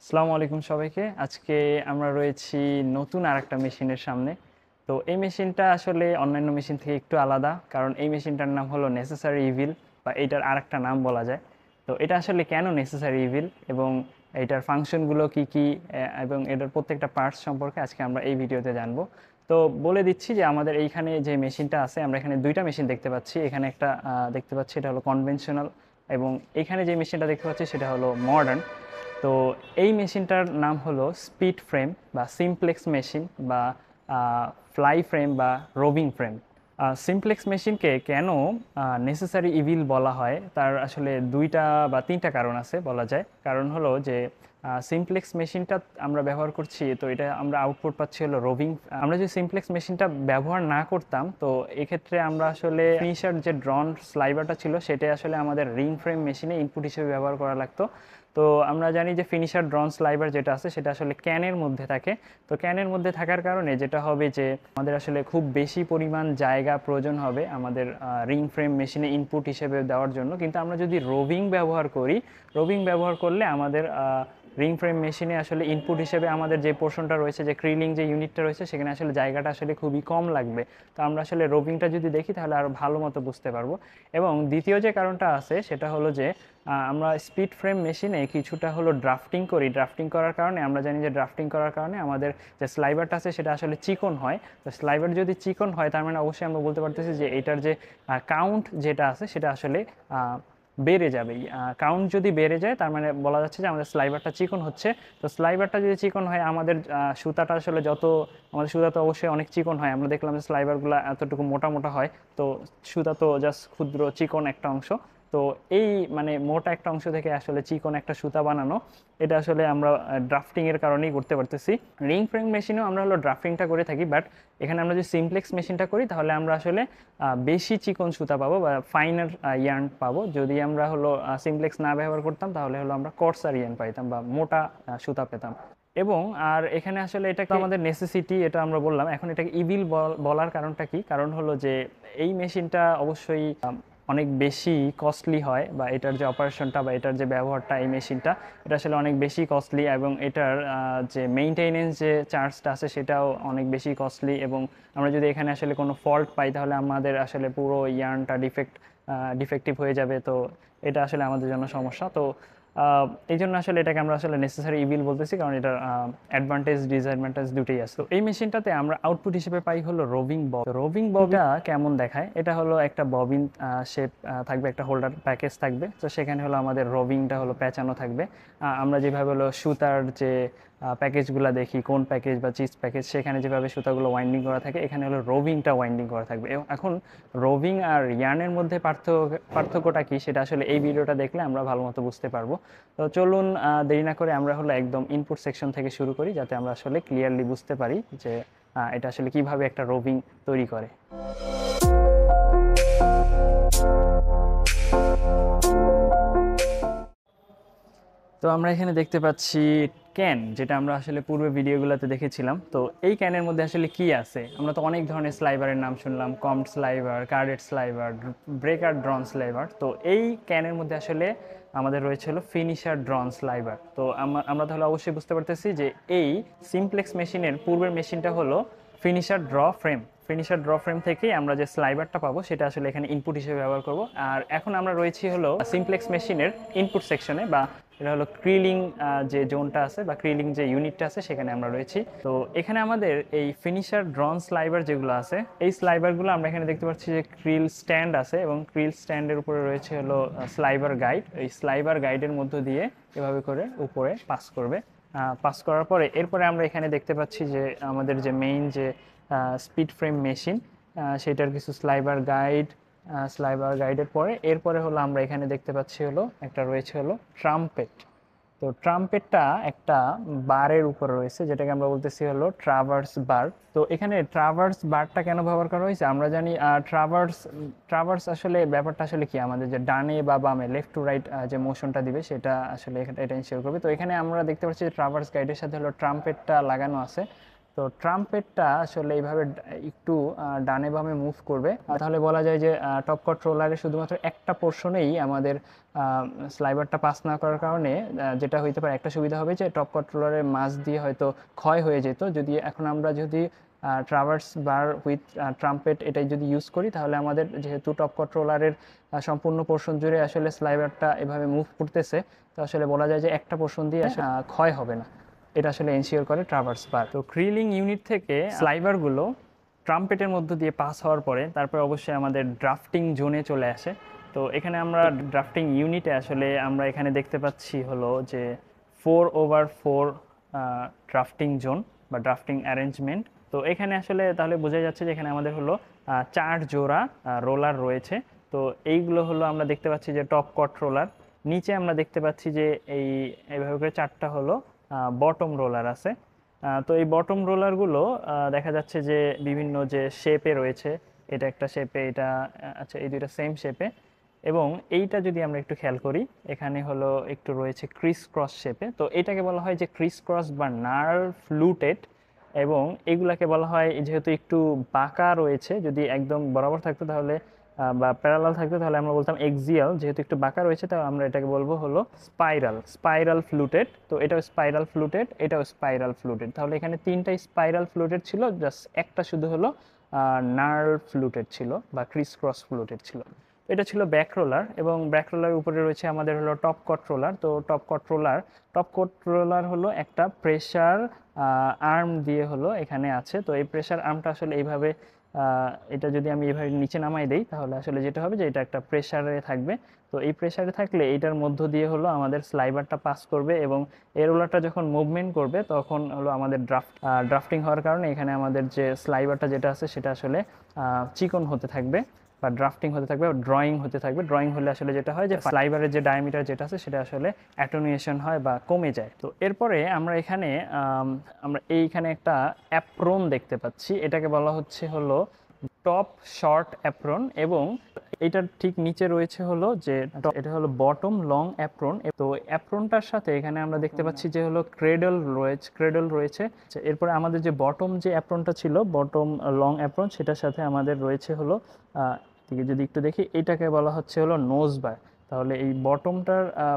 আসসালামু আলাইকুম সবাইকে। আজকে আমরা রয়েছি নতুন আরেকটা মেশিনের সামনে। তো এই মেশিনটা আসলে অন্যান্য মেশিন থেকে একটু আলাদা, কারণ এই মেশিনটার নাম হলো নেসেসারি ইভিল, বা এটার আরেকটা নাম বলা যায়। তো এটা আসলে কেন নেসেসারি ইভিল এবং এটার ফাংশনগুলো কি কি, এবং এটার প্রত্যেকটা পার্টস সম্পর্কে আজকে আমরা এই ভিডিওতে জানবো। তো বলে দিচ্ছি যে আমাদের এইখানে যে মেশিনটা আছে, আমরা এখানে দুইটা মেশিন দেখতে পাচ্ছি। এখানে একটা দেখতে পাচ্ছি, এটা হলো কনভেনশনাল, এবং এখানে যে মেশিনটা দেখতে পাচ্ছি সেটা হলো মডার্ন। তো এই মেশিনটার নাম হলো স্পিড ফ্রেম বা সিমপ্লেক্স মেশিন বা ফ্লাই ফ্রেম বা রোভিং ফ্রেম। সিমপ্লেক্স মেশিনকে কেন নেসেসারি ইভিল বলা হয়, তার আসলে দুইটা বা তিনটা কারণ আছে বলা যায়। কারণ হলো যে সিমপ্লেক্স মেশিনটা আমরা ব্যবহার করছি, তো এটা আমরা আউটপুট পাচ্ছি হলো রোভিং। আমরা যদি সিমপ্লেক্স মেশিনটা ব্যবহার না করতাম, তো এক্ষেত্রে আমরা আসলে ফিনিশার যে ড্রন স্লাইভারটা ছিল সেটা আসলে আমাদের রিং ফ্রেম মেশিনে ইনপুট হিসেবে ব্যবহার করা লাগতো। তো আমরা জানি যে ফিনিশার ড্রন স্লাইভার যেটা আছে সেটা আসলে ক্যানের মধ্যে থাকে। তো ক্যানের মধ্যে থাকার কারণে যেটা হবে যে আমাদের আসলে খুব বেশি পরিমাণ জায়গা প্রয়োজন হবে আমাদের রিং ফ্রেম মেশিনে ইনপুট হিসেবে দেওয়ার জন্য। কিন্তু আমরা যদি রোভিং ব্যবহার করি, রোভিং ব্যবহার করলে আমাদের রিং ফ্রেম মেশিনে আসলে ইনপুট হিসেবে আমাদের যে পোর্শনটা রয়েছে, যে ক্রিলিং যে ইউনিটটা রয়েছে, সেখানে আসলে জায়গাটা আসলে খুবই কম লাগবে। তো আমরা আসলে রোভিংটা যদি দেখি তাহলে আরও ভালো মতো বুঝতে পারবো। এবং দ্বিতীয় যে কারণটা আছে সেটা হলো যে আমরা স্পিড ফ্রেম মেশিনে কিছুটা হলো ড্রাফটিং করি। ড্রাফটিং করার কারণে আমরা জানি যে ড্রাফটিং করার কারণে আমাদের যে স্লাইভারটা আছে সেটা আসলে চিকন হয়। তো স্লাইভার যদি চিকন হয়, তার মানে অবশ্যই আমরা বলতে পারতেছি যে এটার যে কাউন্ট যেটা আছে সেটা আসলে বেড়ে যাবে। কাউন্ট যদি বেড়ে যায়, তার মানে বলা যাচ্ছে যে আমাদের স্লাইভারটা চিকন হচ্ছে। তো স্লাইভারটা যদি চিকন হয়, আমাদের সুতাটা আসলে আমাদের সুতা তো অবশ্যই অনেক চিকন হয়। আমরা দেখলাম যে স্লাইভারগুলো এতটুকু মোটা মোটা হয়। তো সুতা তো জাস্ট ক্ষুদ্র চিকন একটা অংশ। তো এই মানে মোটা একটা অংশ থেকে আসলে চিকন একটা সুতা বানানো, এটা আসলে আমরা ড্রাফটিং এর কারণেই করতে পারতেছি। রিং ফ্রেম মেশিনেও আমরা হলো ড্রাফটিংটা করে থাকি, বাট এখানে আমরা যদি সিমপ্লেক্স মেশিনটা করি তাহলে আমরা আসলে বেশি চিকন সুতা পাবো বা ফাইনার ইয়ার্ন পাবো। যদি আমরা হলো সিমপ্লেক্স না ব্যবহার করতাম তাহলে হলো আমরা কর্সার ইয়ার্ন পাইতাম বা মোটা সুতা পেতাম। এবং আর এখানে আসলে এটা তো আমাদের নেসেসিটি, এটা আমরা বললাম। এখন এটাকে ইভিল বলার কারণটা কি? কারণ হলো যে এই মেশিনটা অবশ্যই অনেক বেশি কস্টলি হয়, বা এটার যে অপারেশনটা বা এটার যে ব্যবহারটা, এই মেশিনটা এটা আসলে অনেক বেশি কস্টলি, এবং এটার যে মেইনটেনেন্স যে চার্জটা আছে সেটাও অনেক বেশি কস্টলি। এবং আমরা যদি এখানে আসলে কোনো ফল্ট পাই তাহলে আমাদের আসলে পুরো ইয়ার্নটা ডিফেক্টিভ হয়ে যাবে। তো এটা আসলে আমাদের জন্য সমস্যা। তো এই জন্য আসলে এটাকে আমরা আসলে নেসেসারি ইভিল বলতেছি, কারণ এটার অ্যাডভান্টেজ ডিসঅ্যাডভান্টেজ দুটোই আছে। তো এই মেশিনটাতে আমরা আউটপুট হিসেবে পাই হলো রোভিং বব। রোভিং ববটা কেমন দেখায়, এটা হলো একটা ববিন শেপ থাকবে, একটা হোল্ডার প্যাকেজ থাকবে। তো সেখানে হলো আমাদের রোভিংটা হলো পেঁচানো থাকবে। আমরা যেভাবে হলো সুতার যে প্যাকেজগুলো দেখি, কোন প্যাকেজ বা চিজ প্যাকেজ, সেখানে যেভাবে সুতাগুলো ওয়াইন্ডিং করা থাকে, এখানে হলো রোভিংটা ওয়াইন্ডিং করা থাকবে। এবং এখন রোভিং আর ইয়ার্নের মধ্যে পার্থক্যটা কি, সেটা আসলে এই ভিডিওটা দেখলে আমরা ভালো মতো বুঝতে পারবো। তো চলুন দেরি না করে আমরা হলো একদম ইনপুট সেকশন থেকে শুরু করি, যাতে আমরা আসলে ক্লিয়ারলি বুঝতে পারি যে এটা আসলে কিভাবে একটা রোভিং তৈরি করে। তো আমরা এখানে দেখতে পাচ্ছি ক্যান, যেটা আমরা আসলে পূর্বে ভিডিওগুলোতে দেখেছিলাম। তো এই ক্যানের মধ্যে আসলে কি আছে? আমরা তো অনেক ধরনের স্লাইভারের নাম শুনলাম, combed sliver, carded sliver, breaker drawn sliver. তো এই ক্যানের মধ্যে আসলে আমাদের রয়েছে হলো ফিনিশার ড্রন স্লাইভার। তো আমরা তাহলে অবশ্যই বুঝতে পারতেছি যে এই সিমপ্লেক্স মেশিনের পূর্বের মেশিনটা হলো finisher draw frame. Finisher draw frame থেকেই আমরা যে স্লাইভারটা পাবো সেটা আসলে এখানে ইনপুট হিসেবে ব্যবহার করব। আর এখন আমরা রয়েছি হলো সিমপ্লেক্স মেশিনের ইনপুট সেকশনে, বা এটা হলো ক্রিলিং যে জোনটা আছে বা ক্রিলিং যে ইউনিটটা আছে সেখানে আমরা রয়েছি। তো এখানে আমাদের এই ফিনিশার ড্রন স্লাইভার যেগুলো আছে, এই স্লাইভারগুলো আমরা এখানে দেখতে পাচ্ছি যে ক্রিল স্ট্যান্ড আছে, এবং ক্রিল স্ট্যান্ডের উপরে রয়েছে হলো স্লাইভার গাইড। এই স্লাইভার গাইডের মধ্য দিয়ে এভাবে করে উপরে পাস করবে। পাস করার পরে এরপরে আমরা এখানে দেখতে পাচ্ছি যে আমাদের যে মেইন যে স্পিড ফ্রেম মেশিন, সেটার কিছু স্লাইভার গাইডের পরে এরপরে হলো আমরা এখানে দেখতে পাচ্ছি হলো একটা রয়েছে হলো ট্রাম্পেট। তো ট্রাম্পেটটা একটা বারের উপর রয়েছে, যেটাকে আমরা বলতেছি হলো ট্রাভার্স বার। তো এখানে ট্রাভার্স বারটা কেন ব্যবহার করা হয়েছে? আমরা জানি ট্রাভার্স আসলে ব্যাপারটা আসলে কি, আমাদের যে ডানে বা বামে, লেফট টু রাইট যে মোশনটা দিবে সেটা আসলে এটা ইনশিওর করবে। তো এখানে আমরা দেখতে পাচ্ছি যে ট্রাভার্স গাইডের সাথে হলো ট্রাম্পেটটা লাগানো আছে। তো ট্রাম্পেটটা আসলে এইভাবে একটু ডানে বামে মুভ করবে, তাহলে বলা যায় যে টপ কট রোলারে শুধুমাত্র একটা পোর্শনেই আমাদের স্লাইবারটা পাস না করার কারণে যেটা হইতে পারে, একটা সুবিধা হবে যে টপ কট রোলারের মাঝ দিয়ে হয়তো ক্ষয় হয়ে যেত। যদি এখন আমরা যদি ট্রাভার্স বার উইথ ট্রাম্পেট এটাই যদি ইউজ করি, তাহলে আমাদের যেহেতু টপ কট রোলারের সম্পূর্ণ পোর্শন জুড়ে আসলে স্লাইবারটা এভাবে মুভ করতেছে, তো আসলে বলা যায় যে একটা পোর্শন দিয়ে ক্ষয় হবে না। এটা আসলে এনশিওর করে ট্রাভার্স বার। তো ক্রিলিং ইউনিট থেকে স্লাইবারগুলো ট্রাম্পেটের মধ্য দিয়ে পাস হওয়ার পরে তারপরে অবশ্যই আমাদের ড্রাফটিং জোনে চলে আসে। তো এখানে আমরা ড্রাফটিং ইউনিটে আসলে আমরা এখানে দেখতে পাচ্ছি হলো যে 4/4 ড্রাফটিং জোন বা ড্রাফটিং অ্যারেঞ্জমেন্ট। তো এখানে আসলে তাহলে বোঝা যাচ্ছে যে এখানে আমাদের হলো 4 জোড়া রোলার রয়েছে। তো এইগুলো হলো আমরা দেখতে পাচ্ছি যে টপ কট রোলার। নিচে আমরা দেখতে পাচ্ছি যে এইভাবে করে 4টা হলো বটম রোলার আছে। তো এই বটম রোলারগুলো দেখা যাচ্ছে যে বিভিন্ন যে শেপে রয়েছে, এটা একটা শেপে, এটা আচ্ছা এই দুইটা সেম শেপে। এবং এইটা যদি আমরা একটু খেয়াল করি, এখানে হলো একটু রয়েছে ক্রিস ক্রস শেপে। তো এটাকে বলা হয় যে ক্রিস ক্রস বা নার্ভ ফ্লুটেড। এবং এগুলাকে বলা হয়, যেহেতু একটু বাঁকা রয়েছে, যদি একদম বরাবর থাকতো তাহলে বা প্যারালাল থাকতো তাহলে আমরা বলতাম এক্সিয়াল, যেহেতু একটু বাঁকা রয়েছে তাহলে আমরা এটাকে বলবো হলো স্পাইরাল ফ্লুটেড। তো এটাও স্পাইরাল ফ্লুটেড, এটাও স্পাইরাল ফ্লুটেড। তাহলে এখানে 3টাই স্পাইরাল ফ্লুটেড ছিল, জাস্ট একটা শুধু হলো নার্ভ ফ্লুটেড ছিল বা ক্রিস ক্রস ফ্লুটেড ছিল। এটা ছিল ব্যাক রোলার। এবং ব্যাক রোলারের উপরে রয়েছে আমাদের হলো টপ কট রোলার। তো টপ কট রোলার হলো একটা প্রেসার আর্ম দিয়ে হলো এখানে আছে। তো এই প্রেসার আর্মটা আসলে এইভাবে এটা যদি আমি এইভাবে নিচে নামাই দেই, তাহলে আসলে যেটা হবে যে এটা একটা প্রেসারে থাকবে। তো এই প্রেসারে থাকলে এইটার মধ্য দিয়ে হলো আমাদের স্লাইবারটা পাস করবে, এবং এই রোলারটা যখন মুভমেন্ট করবে তখন হলো আমাদের ড্রাফটিং হওয়ার কারণে এখানে আমাদের যে স্লাইবারটা যেটা আছে সেটা আসলে চিকন হতে থাকবে বা ড্রাফটিং হতে থাকবে, ড্রয়িং হতে থাকবে। ড্রয়িং হলে আসলে যেটা হয় যে স্লাইবারের যে ডায়ামিটার যেটা আছে সেটা আসলে অ্যাটেনুয়েশন হয় বা কমে যায়। তো এরপরে আমরা এখানে এইখানে একটা অ্যাপ্রন দেখতে পাচ্ছি, এটাকে বলা হচ্ছে হলো টপ শর্ট অ্যাপ্রন। এবং এটার ঠিক নিচে রয়েছে হলো যে এটা হলো বটম লং অ্যাপ্রন। তো অ্যাপ্রনটার সাথে এখানে আমরা দেখতে পাচ্ছি যে হলো ক্রেডল রয়েছে। এরপরে আমাদের যে বটম যে অ্যাপ্রনটা ছিল, বটম লং অ্যাপ্রন, সেটার সাথে আমাদের রয়েছে হলো যদি একটু দেখি, এটাকে বলা হচ্ছে হলো নোজ বার। তাহলে এই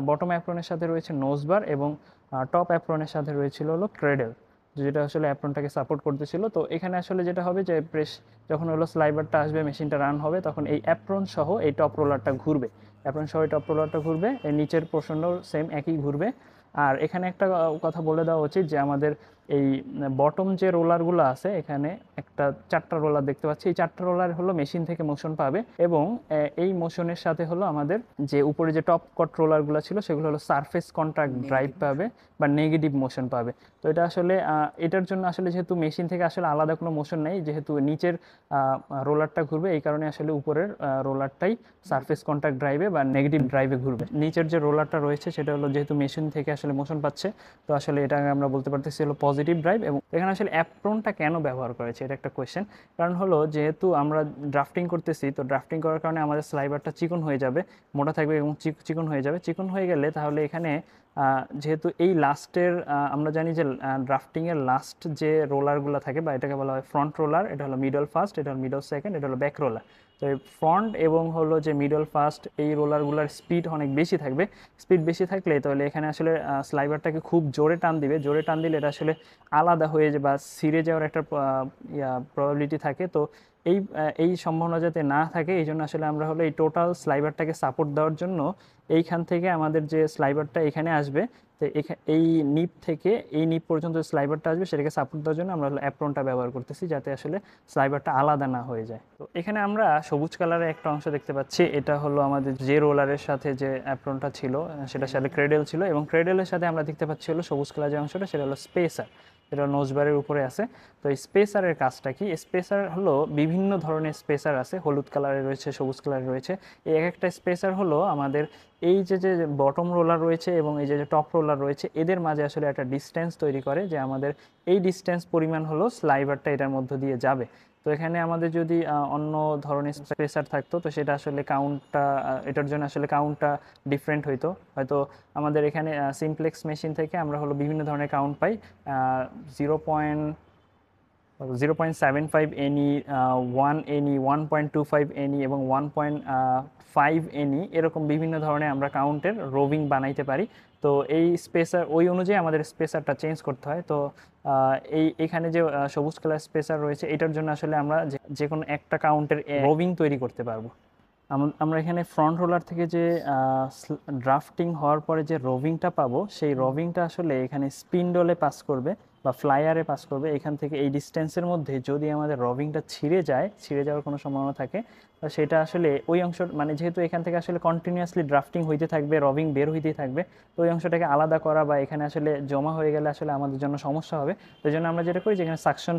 বটম অ্যাপ্রনের সাথে রয়েছে নোজ বার, এবং টপ অ্যাপ্রনের সাথে রয়েছিল হলো ক্রেডল, যেটা আসলে অ্যাপ্রনটাকে সাপোর্ট করতেছিল। তো এখানে আসলে যেটা হবে যে যখন হলো স্লাইবারটা আসবে, মেশিনটা রান হবে, তখন এই অ্যাপ্রন সহ এই টপ রোলারটা ঘুরবে। অ্যাপ্রন সহ এই টপ রোলারটা ঘুরবে, এর নিচের পোর্শনটাও সেম একই ঘুরবে। আর এখানে একটা কথা বলে দেওয়া উচিত যে আমাদের এই বটম যে রোলারগুলো আছে, এখানে একটা 4টা রোলার দেখতে পাচ্ছি। এই 4টা রোলার হলো মেশিন থেকে মোশন পাবে, এবং এই মোশনের সাথে হলো আমাদের যে উপরে যে টপ কট রোলারগুলো ছিল সেগুলো হলো সারফেস কন্ট্যাক্ট ড্রাইভ পাবে বা নেগেটিভ মোশন পাবে। তো এটা আসলে এটার জন্য আসলে যেহেতু মেশিন থেকে আসলে আলাদা কোনো মোশন নেই, যেহেতু নিচের রোলারটা ঘুরবে, এই কারণে আসলে উপরের রোলারটাই সারফেস কন্ট্যাক্ট ড্রাইভে বা নেগেটিভ ড্রাইভে ঘুরবে। নিচের যে রোলারটা রয়েছে সেটা হলো যেহেতু মেশিন থেকে আসলে মোশন পাচ্ছে, তো আসলে এটা আমরা বলতে পারতেছি হলো পজিটিভ ড্রাইভ। এবং এখানে আসলে অ্যাপ্রনটা কেন ব্যবহার করেছে, এটা একটা কোয়েশ্চেন। কারণ হলো যেহেতু আমরা ড্রাফটিং করতেছি, তো ড্রাফটিং করার কারণে আমাদের স্লাইবারটা চিকন হয়ে যাবে, মোটা থাকবে এবং চিকন হয়ে যাবে। চিকন হয়ে গেলে তাহলে এখানে যেহেতু এই লাস্টের আমরা জানি যে ড্রাফটিংয়ের লাস্ট যে রোলারগুলো থাকে, বা এটাকে বলা হয় ফ্রন্ট রোলার, এটা হলো মিডল ফার্স্ট, এটা হলো মিডল সেকেন্ড, এটা হলো ব্যাক রোলার। তো এই ফ্রন্ট এবং হলো যে মিডল ফার্স্ট এই রোলারগুলোর স্পিড অনেক বেশি থাকবে। স্পিড বেশি থাকলে তাহলে এখানে আসলে স্লাইবারটাকে খুব জোরে টান দিবে। জোরে টান দিলে এটা আসলে আলাদা হয়ে যায় বা ছিঁড়ে যাওয়ার একটা প্রবাবিলিটি থাকে। তো এই সম্ভাবনা যাতে না থাকে, এই জন্য আসলে আমরা হলো এই টোটাল স্লাইবারটাকে সাপোর্ট দেওয়ার জন্য এইখান থেকে আমাদের যে স্লাইবারটা এখানে আসবে, তো এই নিপ থেকে এই নিপ পর্যন্ত স্লাইবারটা আসবে, সেটাকে সাপোর্ট দেওয়ার জন্য আমরা হলো অ্যাপ্রনটা ব্যবহার করতেছি, যাতে আসলে স্লাইবারটা আলাদা না হয়ে যায়। তো এখানে আমরা সবুজ কালারের একটা অংশ দেখতে পাচ্ছি, এটা হলো আমাদের যে রোলারের সাথে যে অ্যাপ্রনটা ছিল সেটার সাথে ক্রেডেল ছিল, এবং ক্রেডেলের সাথে আমরা দেখতে পাচ্ছি হলো সবুজ কালার যে অংশটা, সেটা হলো স্পেসার। এটা নোজবারের উপরে আছে। তো এই স্পেসারের কাজটা কি? স্পেসার হলো বিভিন্ন ধরনের স্পেসার আছে, হলুদ কালারের রয়েছে, সবুজ কালারের রয়েছে। এই এক একটা স্পেসার হলো আমাদের এই যে যে বটম রোলার রয়েছে এবং এই যে যে টপ রোলার রয়েছে, এদের মাঝে আসলে একটা ডিস্টেন্স তৈরি করে, যে আমাদের এই ডিস্টেন্স পরিমাণ হলো স্লাইবারটা এটার মধ্য দিয়ে যাবে। তো এখানে আমাদের যদি অন্য ধরনের স্পেসার থাকতো, তো সেটা আসলে কাউন্টটা এটার জন্য আসলে কাউন্টটা ডিফারেন্ট হইতো। হয়তো আমাদের এখানে সিমপ্লেক্স মেশিন থেকে আমরা হলো বিভিন্ন ধরনের কাউন্ট পাই, 0. 0.75 এনি, 1 এনি, 1.25 এনি এবং 1.5 এনি, এরকম বিভিন্ন ধরনের আমরা কাউন্টের রোভিং বানাইতে পারি। তো এই স্পেসার ওই অনুযায়ী আমাদের স্পেসারটা চেঞ্জ করতে হয়। তো এখানে যে সবুজ কালার স্পেসার রয়েছে, এটার জন্য আসলে আমরা যে কোনো একটা কাউন্টের রোভিং তৈরি করতে পারবো। আমরা এখানে ফ্রন্ট রোলার থেকে যে ড্রাফটিং হওয়ার পরে যে রোভিংটা পাবো, সেই রোভিংটা আসলে এখানে স্পিন্ডলে পাস করবে বা ফ্লায়ারে পাস করবে। এখান থেকে এই ডিস্টেন্সের মধ্যে যদি আমাদের রোভিংটা ছিঁড়ে যাওয়ার কোনো সম্ভাবনা থাকে, তো সেটা আসলে ওই অংশ, মানে যেহেতু এখান থেকে আসলে কন্টিনিউয়াসলি ড্রাফটিং হইতে থাকবে, রোভিং বের হইতেই থাকবে, তো ওই অংশটাকে আলাদা করা বা এখানে আসলে জমা হয়ে গেলে আসলে আমাদের জন্য সমস্যা হবে। তো এই জন্য আমরা যেটা করি, যেখানে সাকশন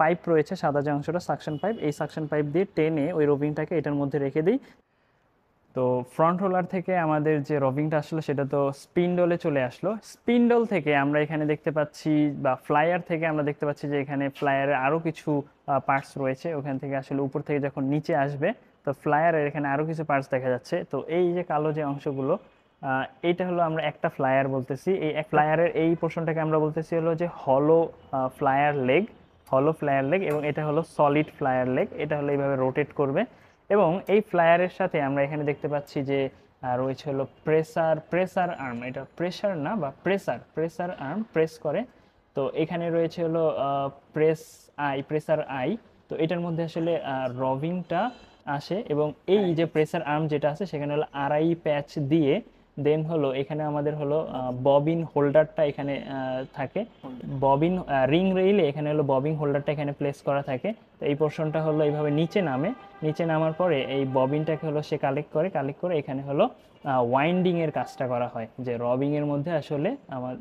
পাইপ রয়েছে, সাদা যে অংশটা সাকশন পাইপ, এই সাকশন পাইপ দিয়ে টেনে ওই রোভিংটাকে এটার মধ্যে রেখে দিই। তো ফ্রন্ট রোলার থেকে আমাদের যে রবিংটা আসলো সেটা তো স্পিন্ডলে চলে আসলো। স্পিন্ডল থেকে আমরা এখানে দেখতে পাচ্ছি, বা ফ্লায়ার থেকে আমরা দেখতে পাচ্ছি যে এখানে ফ্লায়ারের আরও কিছু পার্টস রয়েছে। ওখান থেকে আসলে উপর থেকে যখন নিচে আসবে, তো ফ্লায়ারের এখানে আরও কিছু পার্টস দেখা যাচ্ছে। তো এই যে কালো যে অংশগুলো, এইটা হলো আমরা একটা ফ্লায়ার বলতেছি। এই এক ফ্লায়ারের এই পোর্শনটাকে আমরা বলতেছি হলো যে ফ্লায়ার লেগ হলো ফ্লায়ার লেগ, এবং এটা হলো সলিড ফ্লায়ার লেগ। এটা হলো এইভাবে রোটেট করবে। এবং এই ফ্লায়ারের সাথে আমরা এখানে দেখতে পাচ্ছি যে রয়েছে হলো প্রেসার আর্ম। এটা প্রেসার না, বা প্রেসার আর্ম প্রেস করে। তো এখানে রয়েছে হলো প্রেসার আই। তো এটার মধ্যে আসলে রভিংটা আসে, এবং এই যে প্রেসার আর্ম যেটা আছে সেখানে হলো আরআই প্যাচ দিয়ে দেন হলো এখানে আমাদের হলো ববিন হোল্ডারটা এখানে থাকে। ববিন রিং রেইলে এখানে হলো ববিন হোল্ডারটা এখানে প্লেস করা থাকে। তো এই পোর্শনটা হলো এইভাবে নিচে নামার পরে এই ববিনটাকে হলো সে কালেক্ট করে এখানে হলো ওয়াইন্ডিং এর কাজটা করা হয়, যে রবিং এর মধ্যে আসলে আমার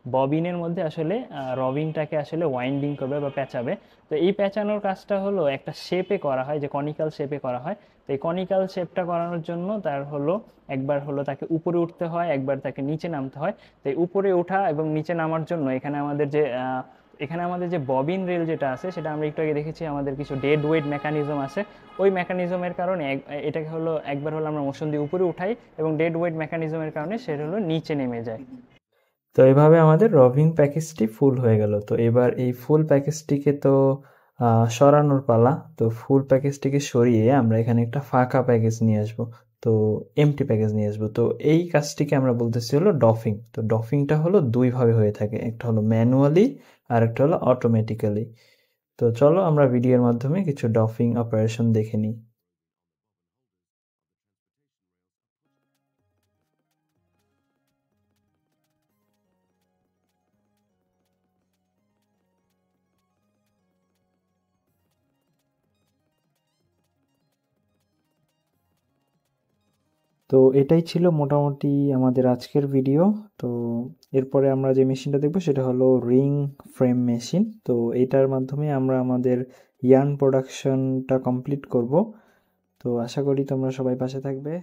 ববিনের মধ্যে আসলে রবিংটাকে আসলে ওয়াইন্ডিং করবে বা পেঁচাবে। তো এই পেঁচানোর কাজটা হলো একটা শেপে করা হয়, যে কনিক্যাল শেপে করা হয়। তো এই কনিক্যাল শেপটা করানোর জন্য তার হলো একবার হলো তাকে উপরে উঠতে হয়, একবার তাকে নিচে নামতে হয়। তো এই উপরে ওঠা এবং নিচে নামার জন্য এখানে আমাদের যে ববিন রেল যেটা আছে, সেটা আমরা একটু আগে দেখেছি আমাদের কিছু ডেড ওয়েট মেকানিজম আছে। ওই মেকানিজমের কারণে এটাকে হলো একবার হলো আমরা মোশন দিয়ে উপরে উঠাই, এবং ডেড ওয়েট মেকানিজমের কারণে সেটা হলো নিচে নেমে যায়। তো এভাবে আমাদের রভিং প্যাকেজটি ফুল হয়ে গেল। তো এবার এই ফুল প্যাকেজটিকে তো সরানোর পালা। তো ফুল প্যাকেজটিকে সরিয়ে আমরা এখানে একটা ফাঁকা প্যাকেজ নিয়ে আসবো, তো এমটি প্যাকেজ নিয়ে আসবো। তো এই কাজটিকে আমরা বলতেছি হলো ডফিং। তো ডফিংটা হলো দুই ভাবে হয়ে থাকে, একটা হলো ম্যানুয়ালি আর একটা হলো অটোমেটিক্যালি। তো চলো আমরা ভিডিওর মাধ্যমে কিছু ডফিং অপারেশন দেখে নিই। তো এটাই ছিল মোটামুটি আমাদের আজকের ভিডিও। তো এরপরে আমরা যে মেশিনটা দেখবো সেটা হলো রিং ফ্রেম মেশিন। তো এটার মাধ্যমে আমরা আমাদের ইয়ার্ন প্রোডাকশনটা কমপ্লিট করব। তো আশা করি তোমরা সবাই পাশে থাকবে।